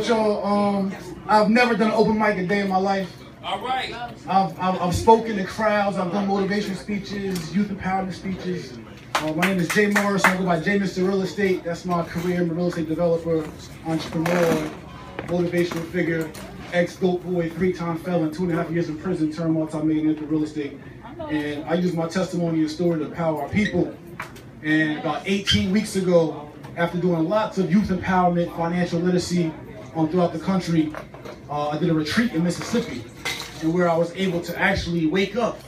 with y'all. I've never done an open mic a day in my life. All right. I've spoken to crowds. I've done motivational speeches, youth empowerment speeches. My name is Jay Morrison. I go by Jay Mr. Real Estate. That's my career. I'm a real estate developer, entrepreneur, motivational figure, ex-dope boy, 3-time felon, 2.5 years in prison, turned multi-millionaire into real estate. And I use my testimony and story to empower our people. And about 18 weeks ago, after doing lots of youth empowerment, financial literacy throughout the country, I did a retreat in Mississippi, and where I was able to actually wake up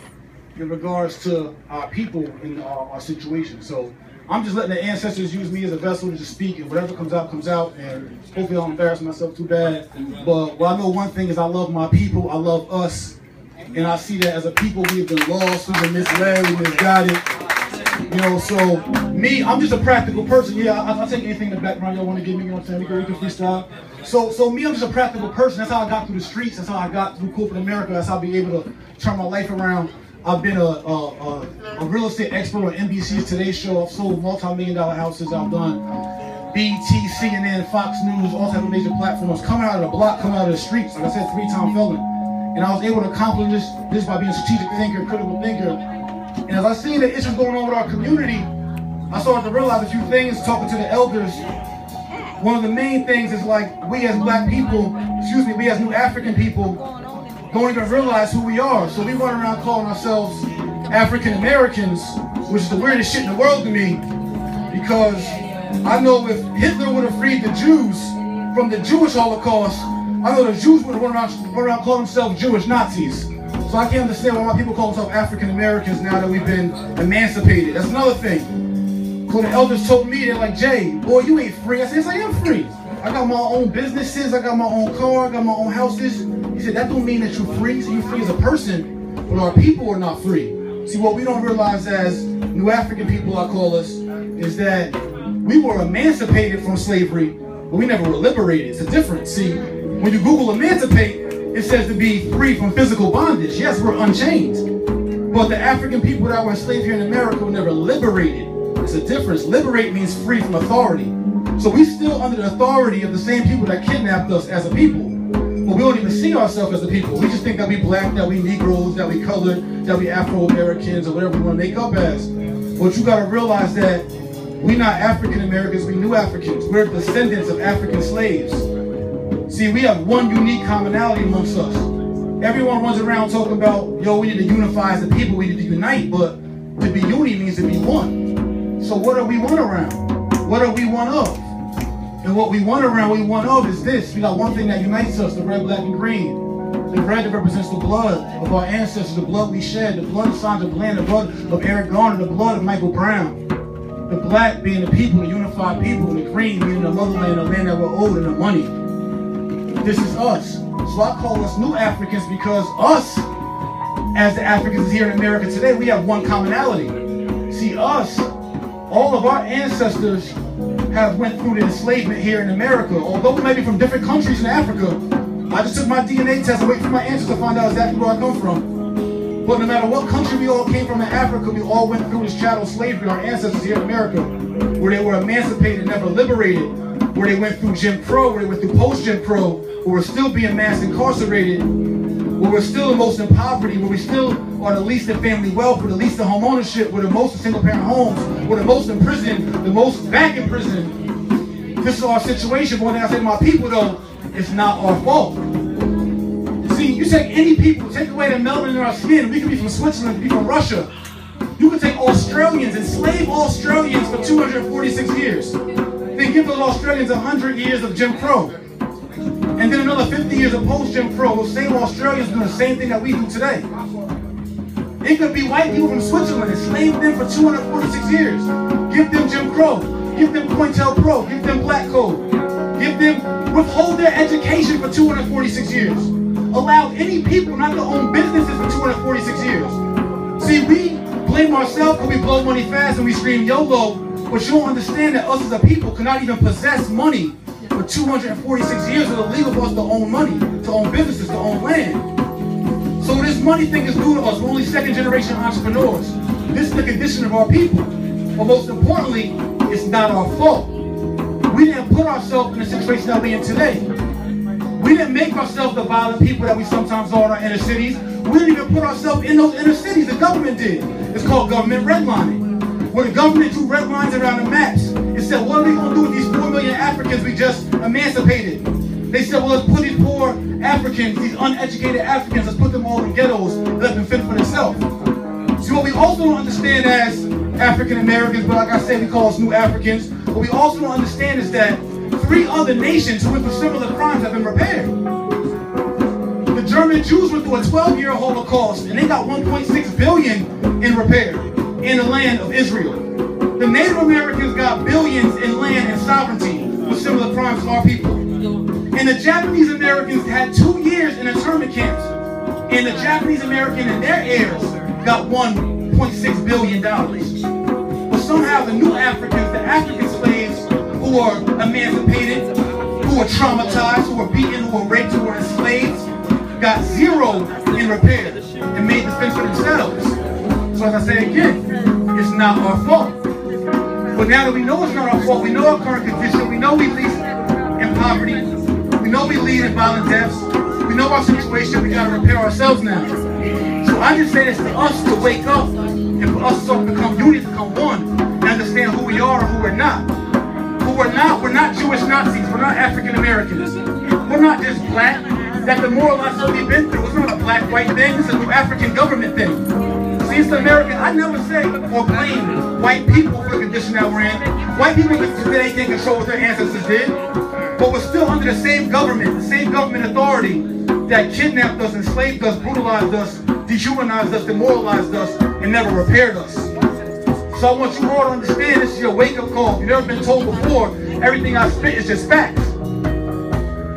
in regards to our people and our situation. So I'm just letting the ancestors use me as a vessel to just speak, and whatever comes out, and hopefully I don't embarrass myself too bad. But I know one thing is I love my people, I love us, and I see that as a people we have been lost, we've been misled, we've been misguided. You know, so me, I'm just a practical person. Yeah, I'll take anything in the background y'all want to give me, you know what I'm saying? We can freestyle. So me, I'm just a practical person. That's how I got through the streets. That's how I got through corporate America. That's how I'll be able to turn my life around. I've been a real estate expert on NBC's Today Show. I've sold multi-million-dollar houses. I've done BET, CNN, Fox News, all types of major platforms. Coming out of the block, coming out of the streets. Like I said, 3-time felon. And I was able to accomplish this by being a strategic thinker, critical thinker. And as I see the issues going on with our community, I started to realize a few things talking to the elders. One of the main things is like we as black people, we as new African people, don't even realize who we are. So we run around calling ourselves African Americans, which is the weirdest shit in the world to me, because I know if Hitler would have freed the Jews from the Jewish Holocaust, I know the Jews would have run around calling themselves Jewish Nazis. So I can't understand why my people call themselves African Americans now that we've been emancipated. That's another thing. So the elders told me, they're like, Jay, boy, you ain't free. I said, yes, I am free. I got my own businesses, I got my own car, I got my own houses. He said, that don't mean that you're free. So you're free as a person, but our people are not free. See, what we don't realize as new African people, I call us, is that we were emancipated from slavery, but we never were liberated. It's a difference. See, when you Google emancipate, it says to be free from physical bondage. Yes, we're unchained. But the African people that were enslaved here in America were never liberated. It's a difference. Liberate means free from authority. So we're still under the authority of the same people that kidnapped us as a people. But we don't even see ourselves as a people. We just think that we black, that we Negroes, that we colored, that we Afro-Americans, or whatever we want to make up as. But you got to realize that we're not African Americans, we're new Africans. We're descendants of African slaves. See, we have one unique commonality amongst us. Everyone runs around talking about, yo, we need to unify as a people, we need to unite, but to be uni means to be one. So what are we one around? What are we one of? And what we want around, what we want of is this. We got one thing that unites us, the red, black, and green. The red that represents the blood of our ancestors, the blood we shed, the blood of Sandra Bland, the blood of Eric Garner, the blood of Michael Brown. The black being the people, the unified people, and the green being the motherland, the land that we're owed, and the money. This is us. So I call us new Africans because us, as the Africans here in America today, we have one commonality. See, us, all of our ancestors have went through the enslavement here in America. Although we might be from different countries in Africa, I just took my DNA test and wait for my answers to find out exactly where I come from. But no matter what country we all came from in Africa, we all went through this chattel slavery, our ancestors here in America, where they were emancipated, never liberated, where they went through Jim Crow, where they went through post-Jim Crow, where we're still being mass incarcerated, where we're still the most in poverty, where we still are the least in family wealth, we're the least in home ownership, we're the most in single-parent homes, we're the most in prison, the most back in prison. This is our situation, but when I say to my people, though, it's not our fault. See, you take any people, take away the melanin in our skin, we could be from Switzerland, we could be from Russia. You could take Australians, enslave Australians for 246 years. Then give those Australians 100 years of Jim Crow. And then another 50 years of post-Jim Crow. Those same Australians doing the same thing that we do today. It could be white people from Switzerland, enslave them for 246 years. Give them Jim Crow. Give them COINTELPRO. Give them Black Code. Give them, withhold their education for 246 years. Allow any people not to own businesses for 246 years. See, we blame ourselves because we blow money fast and we scream YOLO, but you don't understand that us as a people cannot even possess money for 246 years with illegal for us to own money, to own businesses, to own land. So this money thing is new to us. We're only second-generation entrepreneurs. This is the condition of our people. But most importantly, it's not our fault. We didn't put ourselves in the situation that we're in today. We didn't make ourselves the violent people that we sometimes are in our inner cities. We didn't even put ourselves in those inner cities. The government did. It's called government redlining. Where the government drew red lines around the maps. It said, what are we going to do with these 4 million Africans we just emancipated? They said, well, let's put these poor Africans, these uneducated Africans, let's put them all in ghettos and let them fend for themselves. See, what we also don't understand as African Americans, but like I said, we call us New Africans, what we also don't understand is that 3 other nations who went through similar crimes have been repaired. The German Jews went through a 12-year Holocaust, and they got 1.6 billion in repair in the land of Israel. The Native Americans got billions in land and sovereignty with similar crimes to our people. And the Japanese Americans had 2 years in internment camps. And the Japanese American and their heirs got $1.6 billion. But somehow the new Africans, the African slaves who were emancipated, who were traumatized, who were beaten, who were raped, who were enslaved, got 0 in repair and made defense for themselves. So as I say again, it's not our fault. But now that we know it's not our fault, we know our current condition, we know we lead in poverty, we know we lead in violent deaths, we know our situation, we gotta repair ourselves now. So I just say this to us to wake up and for us to become unity, to become one, and understand who we are and who we're not. Who we're not Jewish Nazis, we're not African Americans, we're not just black. That demoralized what we've been through. It's not a black-white thing, it's a new African government thing. See, it's the American, I never say or blame white people for the condition that we're in. White people today can't control what their ancestors did, but we're still under the same government authority that kidnapped us, enslaved us, brutalized us, dehumanized us, demoralized us, and never repaired us. So I want you all to understand this is your wake-up call. If you've never been told before, everything I spit is just facts.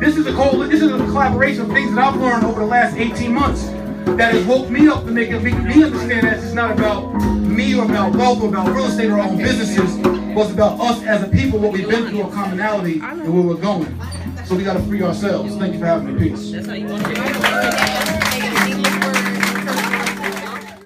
This is a collaboration of things that I've learned over the last 18 months that has woke me up to make me understand that it's not about me or about wealth or about real estate or our own businesses, but it's about us as a people, what we've been through, a commonality, and where we're going. So we got to free ourselves. Thank you for having me. Peace.